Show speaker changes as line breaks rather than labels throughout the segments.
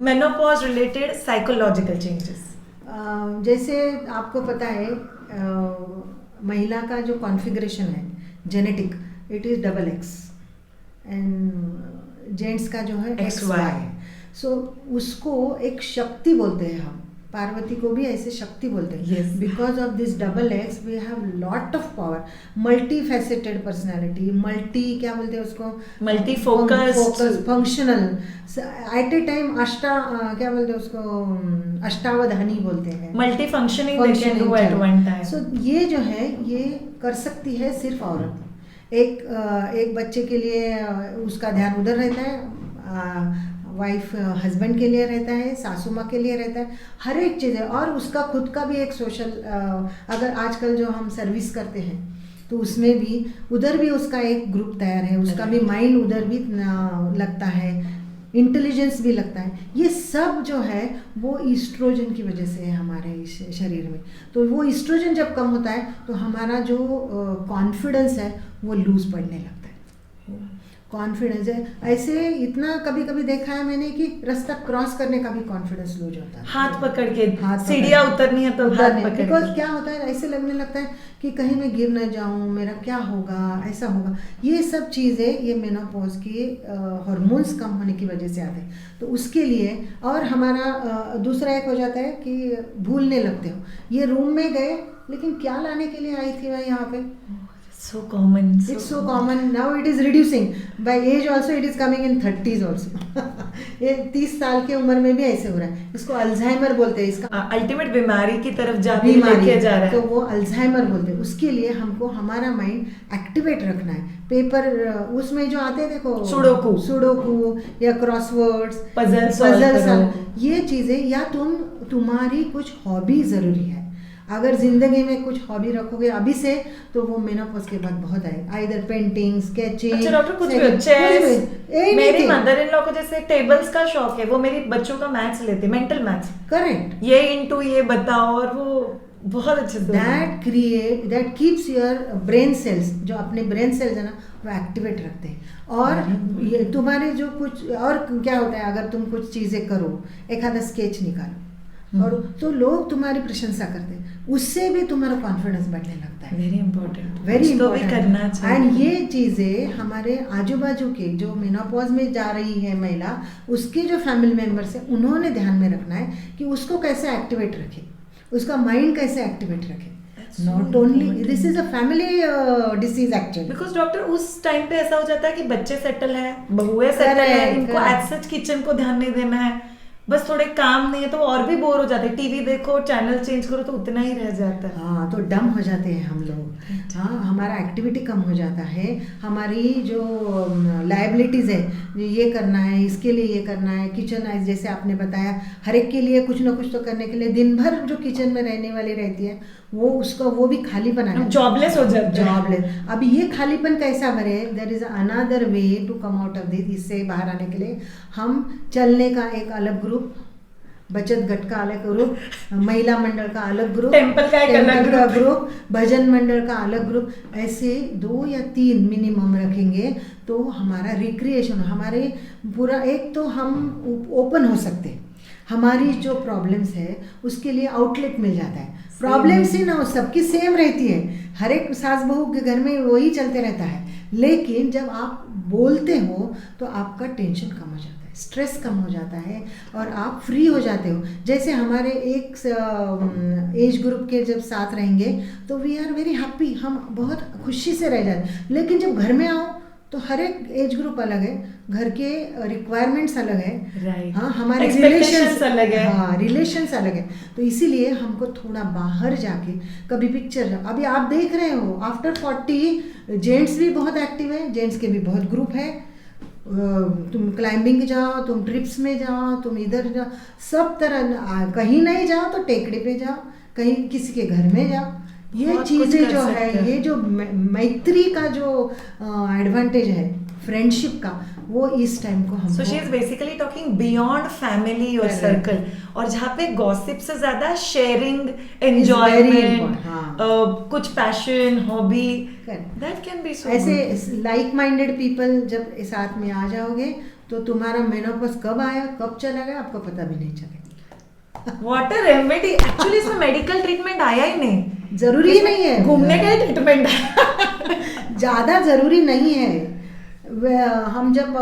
Menopause related psychological changes.
जैसे आपको पता है महिला का जो कॉन्फ़िगरेशन है genetic, it is double x, and gents का जो है एक्स वाई। सो उसको एक शक्ति बोलते हैं हम, पार्वती को भी ऐसे शक्ति बोलते हैं। Because of this double X we have lot of power, multi faceted personality, multi क्या बोलते हैं उसको,
multi focus,
functional at a time, क्या बोलते हैं उसको, अष्टावधानी बोलते हैं,
multi functioning they can do at one time.
So ये जो है ये कर सकती है सिर्फ औरत। एक बच्चे के लिए उसका ध्यान उधर रहता है, वाइफ हस्बैंड के लिए रहता है, सासू माँ के लिए रहता है, हर एक चीज़ है। और उसका खुद का भी एक सोशल, अगर आजकल जो हम सर्विस करते हैं तो उसमें भी उधर भी उसका एक ग्रुप तैयार है, उसका भी माइंड उधर भी लगता है, इंटेलिजेंस भी लगता है। ये सब जो है वो ईस्ट्रोजन की वजह से है हमारे शरीर में। तो वो ईस्ट्रोजन जब कम होता है तो हमारा जो कॉन्फिडेंस है वो लूज पड़ने लगता है। कॉन्फिडेंस है ऐसे, इतना कभी कभी देखा है मैंने कि रास्ता क्रॉस करने का भी कॉन्फिडेंस लूज होता है,
हाथ पकड़ के सीढ़ियाँ उतरनी है तो हाथ पकड़ के।
बिकॉज क्या होता है, ऐसे लगने लगता है कि कहीं मैं गिर न जाऊं, मेरा क्या होगा, ऐसा होगा। ये सब चीज़ें ये मेनोपॉज की हार्मोन्स कम होने की वजह से आते हैं। तो उसके लिए और हमारा दूसरा एक हो जाता है कि भूलने लगते हो, ये रूम में गए लेकिन क्या लाने के लिए आई थी मैं यहाँ पे।
So common.
It's so common. Now it is reducing. By age also it is coming in 30s also. ये 30 साल की उम्र में भी ऐसे हो रहा है। इसको अल्जाइमर बोलते हैं। इसका
अल्टीमेट बीमारी की तरफ लेके जा रहा है।
तो वो अल्जाइमर बोलते हैं। उसके लिए हमको हमारा माइंड एक्टिवेट रखना है। पेपर उसमें जो आते हैं देखो, सुडोकू या क्रॉसवर्ड्स, पजल्स, ये चीज़ें, या तुम्हारी कुछ हॉबी ज़रूरी है। अगर जिंदगी में कुछ हॉबी रखोगे अभी से तो वो मेनोपॉज के बाद बहुत आएगा। Either painting, sketching.
अच्छा डॉक्टर, कुछ भी चेस, मेरी मदर इन लॉ को जैसे टेबल्स का शौक है, वो मेरी बच्चों का मैथ्स लेते, मेंटल मैथ्स।
करेक्ट।
ये इनटू ये बताओ, और वो बहुत अच्छे say
that keeps your brain cells, जो अपने ब्रेन सेल्स है ना वो एक्टिवेट रखते हैं। और ये तुम्हारे जो कुछ और क्या होता है, अगर तुम कुछ चीज़ें करो, एक आधा स्केच निकालो और तो लोग तुम्हारी प्रशंसा करते हैं, उससे भी तुम्हारा कॉन्फिडेंस बढ़ने लगता है।
वेरी इंपॉर्टेंट,
वेरी इंपॉर्टेंट
करना चाहिए।
एंड ये चीज़ें हमारे आजू बाजू के जो मेनोपॉज में जा रही है महिला, उसके जो फैमिली मेम्बर्स हैं उन्होंने ध्यान में रखना है कि उसको कैसे एक्टिवेट रखे, उसका माइंड कैसे एक्टिवेट रखे। Not only this is a family disease actually,
because doctor उस टाइम पे ऐसा हो जाता है कि बच्चे सेटल है, बहुएं सेटल है, इनको एज सच किचन को ध्यान नहीं देना है, बस थोड़े काम नहीं है तो और भी बोर हो जाते हैं। टीवी देखो, चैनल चेंज करो तो उतना ही रह जाता है।
हाँ, तो डम हो जाते हैं हम लोग। हाँ, हमारा एक्टिविटी कम हो जाता है, हमारी जो लायबिलिटीज़ है, ये करना है, इसके लिए ये करना है, किचन जैसे आपने बताया, हर एक के लिए कुछ ना कुछ तो करने के लिए दिन भर जो किचन में रहने वाली रहती है वो भी खालीपन आ,
जॉबलेस हो जाता है।
जॉबलेस। अब ये खालीपन कैसा भरे, there is another way to come out of this. इससे बाहर आने के लिए हम चलने का एक अलग ग्रुप, बचत गट का अलग ग्रुप, महिला मंडल का अलग ग्रुप,
टेम्पल का एक अलग
ग्रुप, भजन मंडल का अलग ग्रुप, ऐसे 2 या 3 मिनिमम रखेंगे तो हमारा रिक्रिएशन, हमारे पूरा एक तो हम ओपन हो सकते हैं, हमारी जो प्रॉब्लम्स है उसके लिए आउटलेट मिल जाता है। प्रॉब्लम्स ही ना हो, सबकी सेम रहती है, हर एक सास बहू के घर में वही चलते रहता है, लेकिन जब आप बोलते हो तो आपका टेंशन कम हो जाता है, स्ट्रेस कम हो जाता है और आप फ्री हो जाते हो। जैसे हमारे एक एज ग्रुप के जब साथ रहेंगे तो वी आर वेरी हैप्पी, हम बहुत खुशी से रह जाते हैं। लेकिन जब घर में आओ तो हर एक एज ग्रुप अलग है, घर के रिक्वायरमेंट्स अलग है,
right.
हाँ, हमारे
रिलेशंस अलग है,
हाँ, रिलेशंस अलग है। तो इसीलिए हमको थोड़ा बाहर जाके कभी पिक्चर, अभी आप देख रहे हो आफ्टर 40 जेंट्स भी बहुत एक्टिव है, जेंट्स के भी बहुत ग्रुप है। तुम क्लाइंबिंग जाओ, तुम ट्रिप्स में जाओ, तुम इधर जाओ, सब तरह, कहीं नहीं जाओ तो टेकड़े पे जाओ, कहीं किसी के घर में जाओ। ये चीज़ें जो है, ये जो मैत्री का जो एडवांटेज है फ्रेंडशिप का, वो इस टाइम को हम,
so she is basically talking beyond family और सर्कल, और जहाँ पे गॉसिप से ज्यादा शेयरिंग, एंजॉयमेंट, कुछ passion, hobby, that can be so.
ऐसे लाइक माइंडेड पीपल जब साथ में आ जाओगे तो तुम्हारा मेनोपॉज कब आया कब चला गया आपको पता भी नहीं चलेगा।
व्हाट अ रेमेडी, एक्चुअली इसमें मेडिकल ट्रीटमेंट आया ही नहीं,
जरूरी ही नहीं है,
घूमने का ट्रीटमेंट है।
ज़्यादा ज़रूरी नहीं है। हम जब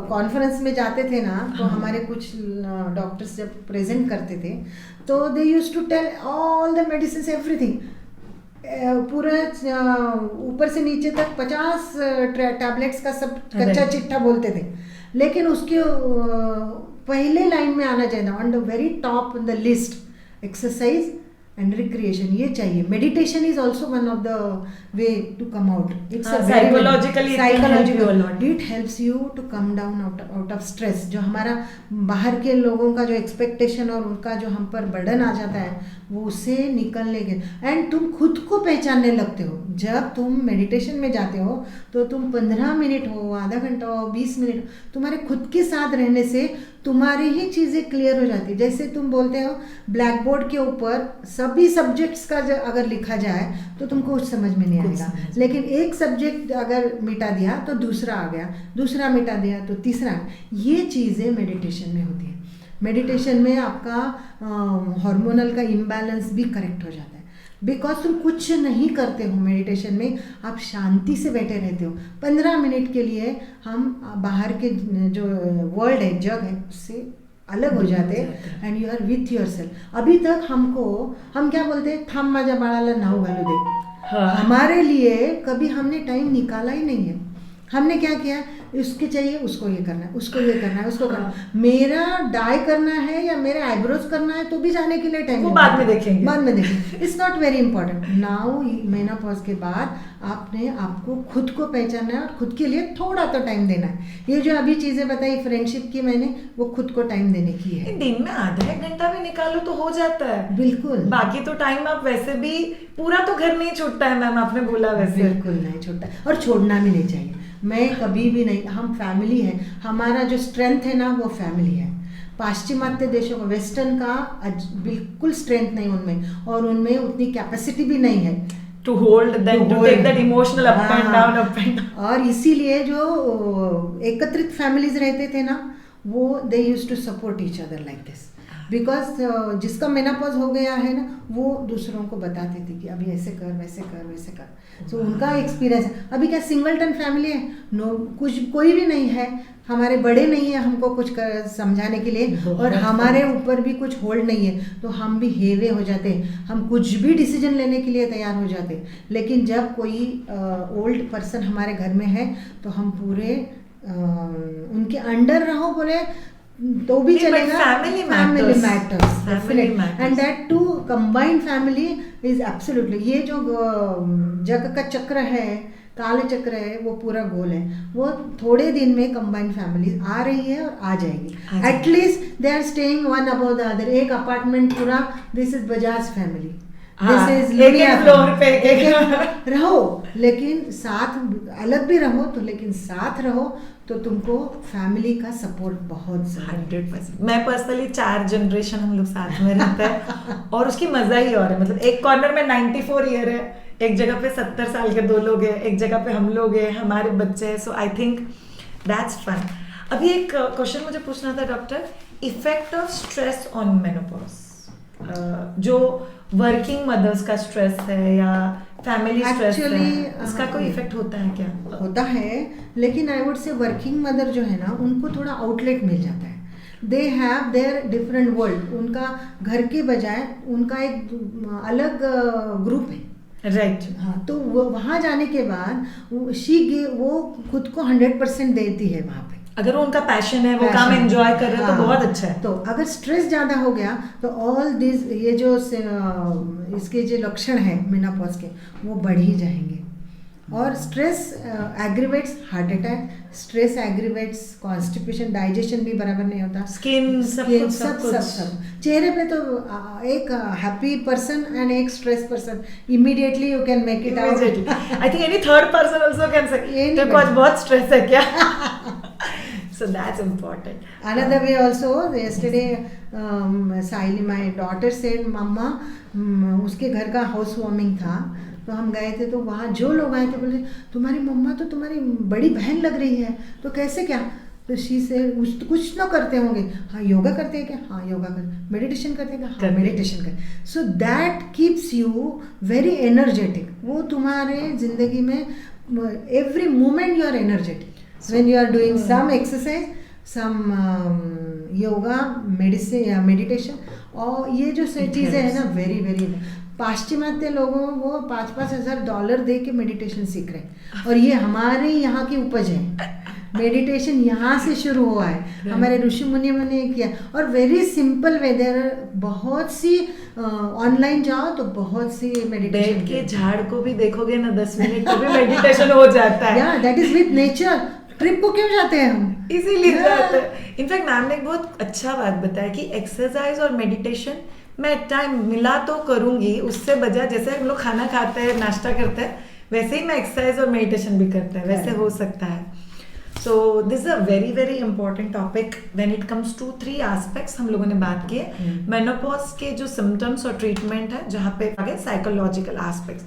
कॉन्फ्रेंस में जाते थे ना तो हमारे कुछ डॉक्टर्स जब प्रेजेंट करते थे तो they used to tell all the medicine everything, पूरा ऊपर से नीचे तक 50 टैबलेट्स का सब कच्चा चिट्ठा बोलते थे, लेकिन उसके पहले लाइन में आना चाहिए on the very top the list exercise and recreation, ये चाहिए। Meditation is also one of the way to come out, it's
psychologically
it helps you to come down out of stress. जो हमारा बाहर के लोगों का जो एक्सपेक्टेशन और उनका जो हम पर बर्डन आ जाता है वो उससे निकलने के, एंड तुम खुद को पहचानने लगते हो। जब तुम मेडिटेशन में जाते हो तो तुम 15 मिनट हो, आधा घंटा हो, 20 मिनट, तुम्हारे खुद के साथ रहने से तुम्हारी ही चीज़ें क्लियर हो जाती है। जैसे तुम बोलते हो ब्लैक बोर्ड के ऊपर सभी सब्जेक्ट्स का अगर लिखा जाए तो तुमको कुछ समझ में नहीं आएगा, लेकिन एक सब्जेक्ट अगर मिटा दिया तो दूसरा आ गया, दूसरा मिटा दिया तो तीसरा। ये चीज़ें मेडिटेशन में होती है। मेडिटेशन में आपका हार्मोनल का इम्बैलेंस भी करेक्ट हो जाता है, बिकॉज तुम कुछ नहीं करते हो मेडिटेशन में, आप शांति से बैठे रहते हो। 15 मिनट के लिए हम बाहर के जो वर्ल्ड है, जग है, उससे अलग हो जाते हैं and you are with your self. अभी तक हम क्या बोलते हैं, थाम माझ्या बाळाला नाव घालू दे। हमारे लिए कभी हमने टाइम निकाला ही नहीं है। हमने क्या किया, इसके चाहिए उसको ये करना है, उसको ये करना है, उसको करना है। मेरा डाई करना है या मेरे आईब्रोज करना है तो भी जाने के लिए टाइम
वो बाद में देखेंगे,
बाद में देखेंगे। It's not very important. Now menopause के बाद आपने आपको खुद को पहचानना है और खुद के लिए थोड़ा तो टाइम देना है। ये जो अभी चीजें बताई फ्रेंडशिप की मैंने, वो खुद को टाइम देने की है।
दिन में आधा एक घंटा भी निकालो तो हो जाता है।
बिल्कुल,
बाकी तो टाइम आप वैसे भी पूरा तो घर नहीं छूटता है मैम, आपने बोला वैसे।
बिल्कुल नहीं छूटता, और छोड़ना भी नहीं चाहिए। मैं कभी भी नहीं, हम फैमिली है, हमारा जो स्ट्रेंथ है ना वो फैमिली है। पाश्चिमात्य देशों का, वेस्टर्न का बिल्कुल स्ट्रेंथ नहीं उनमें, और उनमें उतनी कैपेसिटी भी नहीं है
to hold that, to take that emotional up and down, up and down.
और इसीलिए जो एकत्रित फैमिलीज रहते थे ना, वो they used to support each other like this, because जिसका मेनोपॉज हो गया है ना वो दूसरों को बताते थे कि अभी ऐसे कर, वैसे कर, वैसे कर। तो उनका एक्सपीरियंस है। अभी क्या सिंगलटन फैमिली है, नो कुछ कोई भी नहीं है, हमारे बड़े नहीं है हमको कुछ समझाने के लिए, और हमारे ऊपर भी कुछ होल्ड नहीं है, तो हम भी हेवे हो जाते हैं, हम कुछ भी डिसीजन लेने के लिए तैयार हो जाते हैं। लेकिन जब कोई ओल्ड पर्सन हमारे घर में है तो हम पूरे उनके अंडर रहो बोले तो भी चलेगा।
Family matters
definitely, and that to combined family is absolutely. ये जो जग का चक्र है, काले चक्र है, वो पूरा गोल है, वो थोड़े दिन में कंबाइंड फैमिली आ रही है और आ जाएगी। At least they are staying one above the other, एक अपार्टमेंट पूरा, this is Bajaj family, this is
एक फ्लोर पे
रहो, लेकिन साथ अलग भी रहो तो, लेकिन साथ रहो तो तुमको फैमिली का सपोर्ट बहुत
100%। मैं पर्सनली 4 जनरेशन हम लोग साथ में रहते हैं और उसकी मजा ही और है। मतलब एक कॉर्नर में 94 ईयर है, एक जगह पे 70 साल के 2 लोग हैं, एक जगह पे हम लोग हैं, हमारे बच्चे हैं। सो आई थिंक दैट्स फन। अभी एक क्वेश्चन मुझे पूछना था doctor, effect of stress on menopause. जो वर्किंग मदर्स का स्ट्रेस है या फैमिली स्ट्रेस है, इसका कोई इफेक्ट होता है क्या?
होता है, लेकिन I would say working mother जो है ना, उनको थोड़ा आउटलेट मिल जाता है। They have their different world, उनका घर के बजाय उनका एक अलग ग्रुप है,
राइट।
हाँ, तो वहाँ जाने के बाद वो खुद को 100% देती है वहाँ पे।
अगर उनका पैशन है, वो काम एंजॉय कर रहे हैं तो बहुत अच्छा है।
तो अगर स्ट्रेस ज़्यादा हो गया तो ऑल दिस, ये जो इसके जो लक्षण है मेनोपॉज के, वो बढ़ ही जाएंगे। और stress aggravates heart attack, stress aggravates constipation, digestion भी बराबर नहीं होता,
स्किन
सब चेहरे पे। तो एक हैप्पी पर्सन एंड एक stress person, immediately you can make it out.
I think any third person also can say देखो आज बहुत स्ट्रेस है क्या। So that's important.
Another way also, yesterday Saili, my daughter said, "Mama, उसके घर का house warming था, तो हम गए थे, तो वहाँ जो लोग आए थे बोले तुम्हारी मम्मा तो तुम्हारी बड़ी बहन लग रही है, तो कैसे क्या?" तो शी से कुछ ना करते होंगे, हाँ योगा करते हैं क्या, हाँ योगा कर, मेडिटेशन करते हैं क्या, हाँ
करते हैं।
मेडिटेशन कर। So that keeps you very energetic. वो तुम्हारे जिंदगी में every moment you are energetic when you are doing some exercise, some yoga, medicine या मेडिटेशन। और ये जो चीज़ें है ना वेरी वेरी, पाश्चिमात्य लोगों वो $5,000 दे के मेडिटेशन सीख रहे हैं, और ये हमारे यहाँ की उपज है। मेडिटेशन यहाँ से शुरू हुआ है, हमारे ऋषि मुनियों ने किया, और वेरी सिंपल वे। देयर बहुत सी ऑनलाइन जाओ तो बहुत सी मेडिटेशन
बैठ के झाड़ को भी देखोगे ना 10 मिनट तो भी मेडिटेशन हो जाता है।
या that is with nature. Trip को क्यों जाते हैं हम,
इसीलिए जाते हैं। इनफैक्ट मैम ने एक बहुत अच्छा बात बताया कि एक्सरसाइज और मेडिटेशन मैं टाइम मिला तो करूंगी, उससे बजाय जैसे हम लोग खाना खाते हैं, नाश्ता करते हैं, वैसे ही मैं एक्सरसाइज और मेडिटेशन भी करते हैं, वैसे हो सकता है। So this is a very very important topic when it comes to 3 aspects हम लोगों ने बात किए। मेनोपॉज के जो सिम्टम्स और ट्रीटमेंट है, जहाँ पे आगे साइकोलॉजिकल एस्पेक्ट्स।